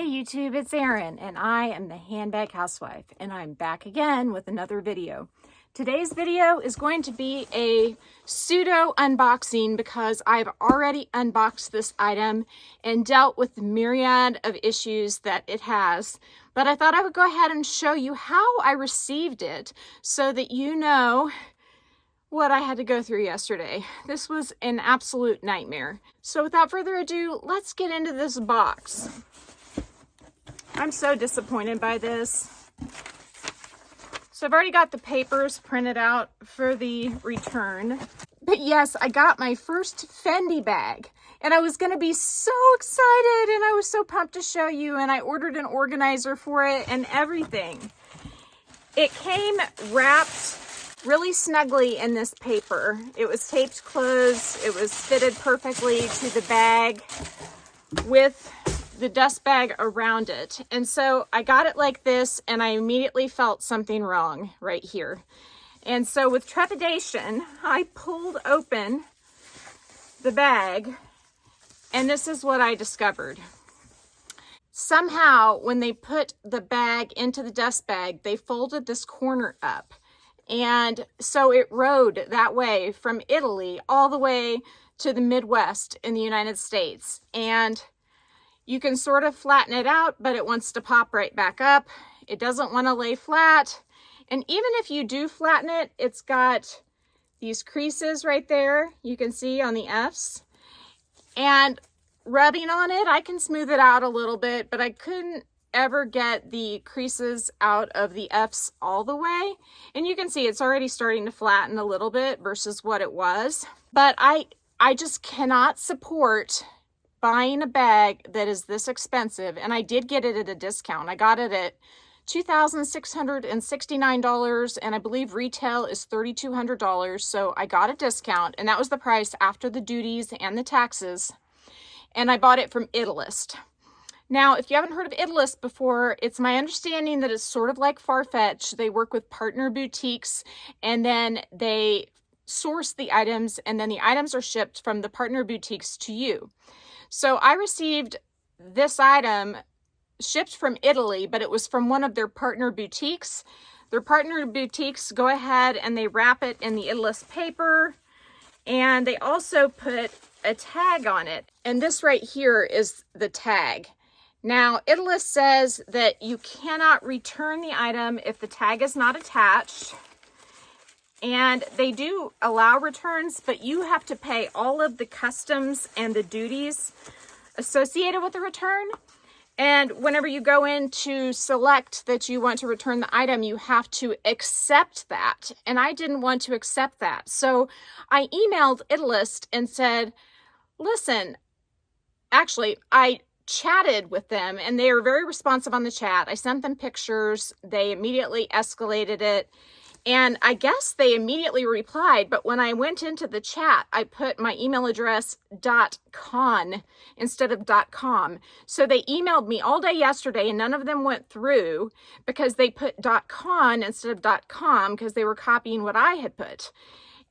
Hey YouTube, it's Erin and I am the Handbag Housewife and I'm back again with another video. Today's video is going to be a pseudo unboxing because I've already unboxed this item and dealt with the myriad of issues that it has. But I thought I would go ahead and show you how I received it so that you know what I had to go through yesterday. This was an absolute nightmare. So without further ado, let's get into this box. I'm so disappointed by this. So I've already got the papers printed out for the return. But yes, I got my first Fendi bag and I was gonna be so excited and I was so pumped to show you, and I ordered an organizer for it and everything. It came wrapped really snugly in this paper. It was taped closed. It was fitted perfectly to the bag with the dust bag around it. And so I got it like this and I immediately felt something wrong right here. And so with trepidation, I pulled open the bag and this is what I discovered. Somehow when they put the bag into the dust bag, they folded this corner up. And so it rode that way from Italy all the way to the Midwest in the United States. And you can sort of flatten it out, but it wants to pop right back up. It doesn't want to lay flat. And even if you do flatten it, it's got these creases right there. You can see on the F's. And rubbing on it, I can smooth it out a little bit, but I couldn't ever get the creases out of the F's all the way. And you can see it's already starting to flatten a little bit versus what it was. But I just cannot support buying a bag that is this expensive, and I did get it at a discount. I got it at $2,669, and I believe retail is $3,200, so I got a discount, and that was the price after the duties and the taxes, and I bought it from Italist. Now, if you haven't heard of Italist before, it's my understanding that it's sort of like Farfetch. They work with partner boutiques, and then they source the items, and then the items are shipped from the partner boutiques to you. So I received this item shipped from Italy, but it was from one of their partner boutiques. Their partner boutiques go ahead and they wrap it in the Italist paper, and they also put a tag on it. And this right here is the tag. Now, Italist says that you cannot return the item if the tag is not attached. And they do allow returns, but you have to pay all of the customs and the duties associated with the return. And whenever you go in to select that you want to return the item, you have to accept that. And I didn't want to accept that. So I emailed Italist and said, listen, actually, I chatted with them and they were very responsive on the chat. I sent them pictures. They immediately escalated it. And I guess they immediately replied, but when I went into the chat, I put my email address .con instead of .com. So they emailed me all day yesterday and none of them went through because they put .con instead of .com because they were copying what I had put.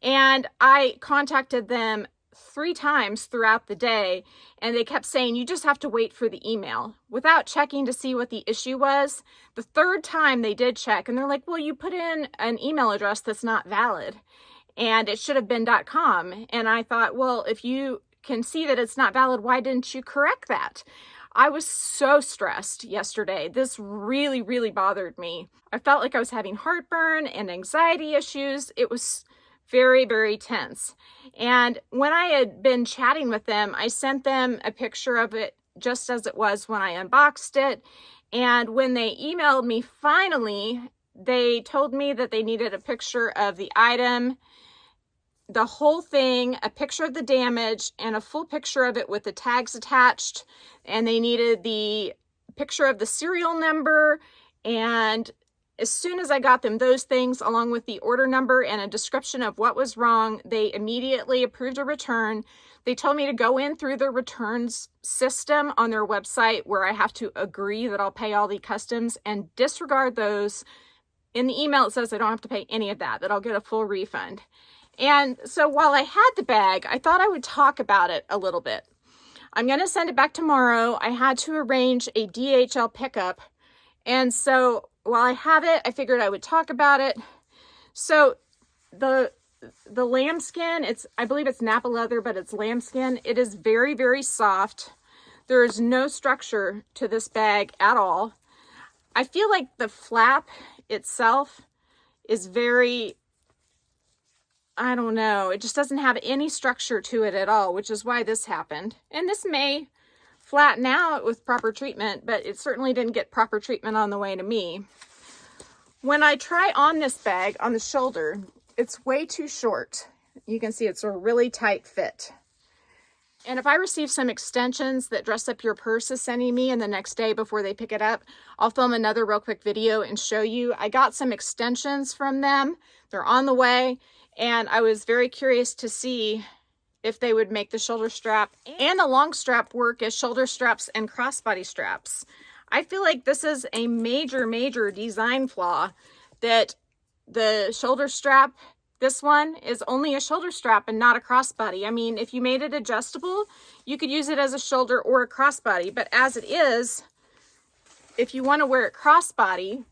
And I contacted them 3 times throughout the day and they kept saying, you just have to wait for the email, without checking to see what the issue was. The 3rd time they did check and they're like, well, you put in an email address that's not valid and it should have been .com. And I thought, well, if you can see that it's not valid, why didn't you correct that? I was so stressed yesterday. This really, really bothered me. I felt like I was having heartburn and anxiety issues. It was very, very tense. And when I had been chatting with them, I sent them a picture of it just as it was when I unboxed it. And when they emailed me finally, they told me that they needed a picture of the item, the whole thing, a picture of the damage, and a full picture of it with the tags attached. And they needed the picture of the serial number. And as soon as I got them those things, along with the order number and a description of what was wrong, they immediately approved a return. They told me to go in through the returns system on their website where I have to agree that I'll pay all the customs and disregard those. In the email, it says I don't have to pay any of that I'll get a full refund. And so while I had the bag, I thought I would talk about it a little bit. I'm going to send it back tomorrow. I had to arrange a DHL pickup. And so while I have it, I figured I would talk about it. So the lambskin, I believe it's Napa leather, but it's lambskin. It is very, very soft. There is no structure to this bag at all. I feel like the flap itself is very, I don't know, it just doesn't have any structure to it at all, which is why this happened. And this may flatten out with proper treatment, but it certainly didn't get proper treatment on the way to me. When I try on this bag on the shoulder, it's way too short. You can see it's a really tight fit. And if I receive some extensions that Dress Up Your Purse is sending me and the next day before they pick it up, I'll film another real quick video and show you. I got some extensions from them. They're on the way. And I was very curious to see if they would make the shoulder strap and the long strap work as shoulder straps and crossbody straps. I feel like this is a major, major design flaw, that the shoulder strap, this one is only a shoulder strap and not a crossbody. I mean, if you made it adjustable, you could use it as a shoulder or a crossbody, but as it is, if you want to wear it crossbody,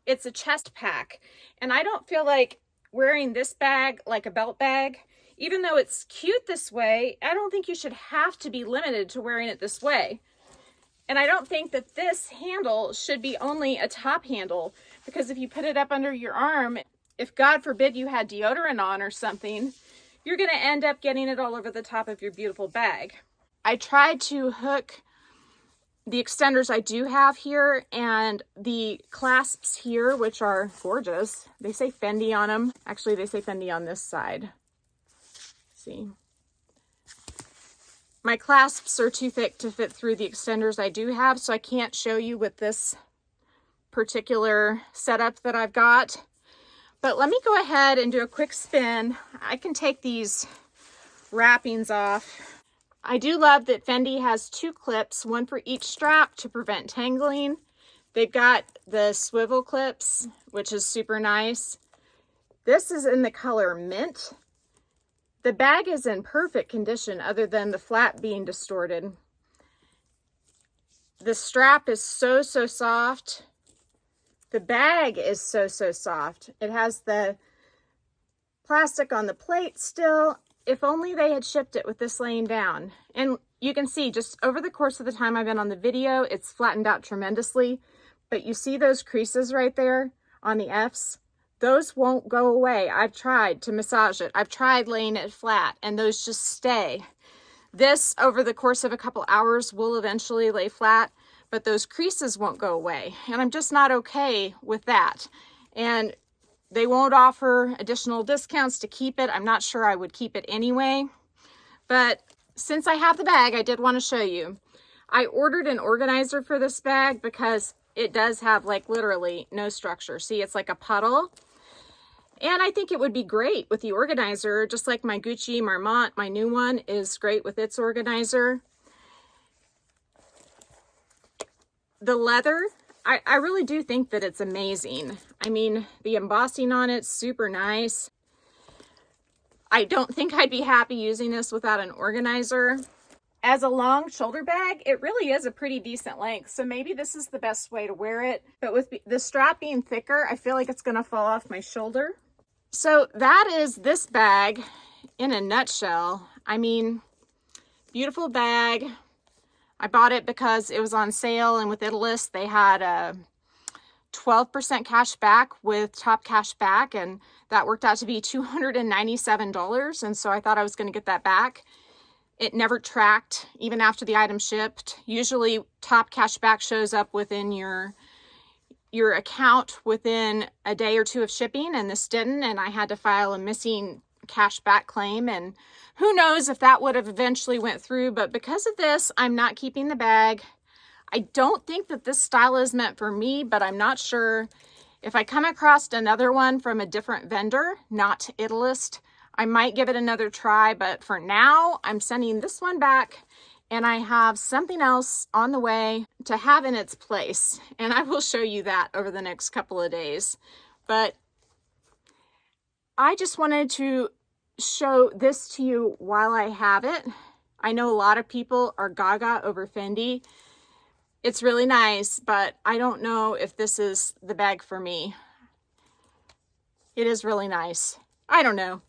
it's a chest pack. And I don't feel like wearing this bag like a belt bag. Even though it's cute this way, I don't think you should have to be limited to wearing it this way. And I don't think that this handle should be only a top handle, because if you put it up under your arm, if God forbid you had deodorant on or something, you're going to end up getting it all over the top of your beautiful bag. I tried to hook the extenders I do have here and the clasps here, which are gorgeous. They say Fendi on them. Actually, they say Fendi on this side. See? My clasps are too thick to fit through the extenders I do have, so I can't show you with this particular setup that I've got. But let me go ahead and do a quick spin. I can take these wrappings off. I do love that Fendi has two clips, one for each strap to prevent tangling. They've got the swivel clips, which is super nice. This is in the color mint. The bag is in perfect condition other than the flap being distorted. The strap is so, so soft. The bag is so, so soft. It has the plastic on the plate still. If only they had shipped it with this laying down. And you can see just over the course of the time I've been on the video, it's flattened out tremendously. But you see those creases right there on the F's? Those won't go away. I've tried to massage it. I've tried laying it flat, and those just stay. This, over the course of a couple hours, will eventually lay flat, but those creases won't go away. And I'm just not okay with that. And they won't offer additional discounts to keep it. I'm not sure I would keep it anyway. But since I have the bag, I did want to show you. I ordered an organizer for this bag because it does have like literally no structure. See, it's like a puddle. And I think it would be great with the organizer, just like my Gucci Marmont, my new one, is great with its organizer. The leather, I really do think that it's amazing. I mean, the embossing on it's super nice. I don't think I'd be happy using this without an organizer. As a long shoulder bag, it really is a pretty decent length, so maybe this is the best way to wear it. But with the strap being thicker, I feel like it's going to fall off my shoulder. So that is this bag in a nutshell. I mean, beautiful bag. I bought it because it was on sale, and with Italist, they had a 12% cash back with TopCashBack, and that worked out to be $297, and so I thought I was going to get that back. It never tracked, even after the item shipped. Usually, TopCashBack shows up within your account within a day or two of shipping, and this didn't, and I had to file a missing cashback claim, and who knows if that would have eventually went through. But because of this, I'm not keeping the bag. I don't think that this style is meant for me, but I'm not sure. If I come across another one from a different vendor, not Italist, I might give it another try, but for now, I'm sending this one back, and I have something else on the way to have in its place, and I will show you that over the next couple of days. But I just wanted to show this to you while I have it. I know a lot of people are gaga over Fendi. It's really nice, but I don't know if this is the bag for me. It is really nice. I don't know.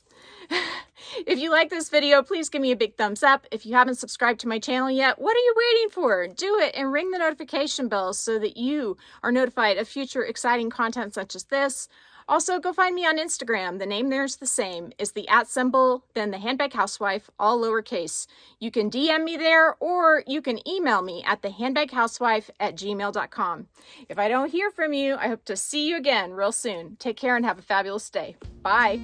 If you like this video, please give me a big thumbs up. If you haven't subscribed to my channel yet, what are you waiting for? Do it and ring the notification bell so that you are notified of future exciting content such as this. Also, go find me on Instagram. The name there's the same. It's the @ then the Handbag Housewife, all lowercase. You can DM me there, or you can email me at thehandbaghousewife@gmail.com. If I don't hear from you, I hope to see you again real soon. Take care and have a fabulous day. Bye.